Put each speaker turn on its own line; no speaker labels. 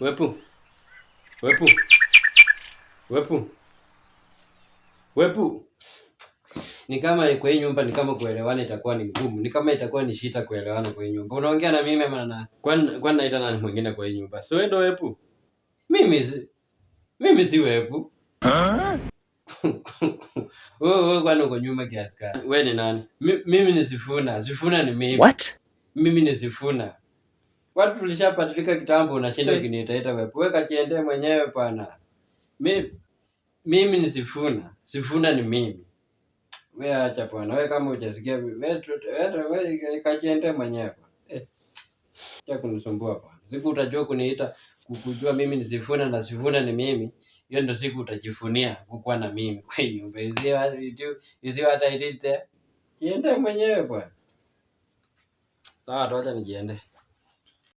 Wepu, wepu, wepu, wepu. Ni kama kwa hii nyumba, ni kama kuelewana itakuwa ni ngumu. Ni kama itakuwa ni shida kuelewana kwa hii nyumba. Unaongea na mimi ama na kwani naita nani mwingine kwa hii nyumba? So wewe ndio wepu. Mimi si wepu. Wewe kwani uko nyuma kiasi gani? Wewe ni nani? Mimi ni Sifuna. Sifuna ni mimi.
What?
Mimi ni Sifuna. Watu tulishapatilika kitambo, unashinda ukiniita wewe. Weka chiende mwenyewe bwana. Mimi ni Sifuna. Sifuna ni mimi. Wewe acha bwana. Wewe kama hujasikia wewe kachiende mwenyewe. Acha kunisumbua bwana. Siku utajua kuniita kukujua mimi ni Sifuna na Sifuna ni mimi. Hiyo ndio siku utajifunia kukuwa na mimi kwa nyumba. Hizi hata idite. Chiende mwenyewe bwana. Sawa, acha nijiende.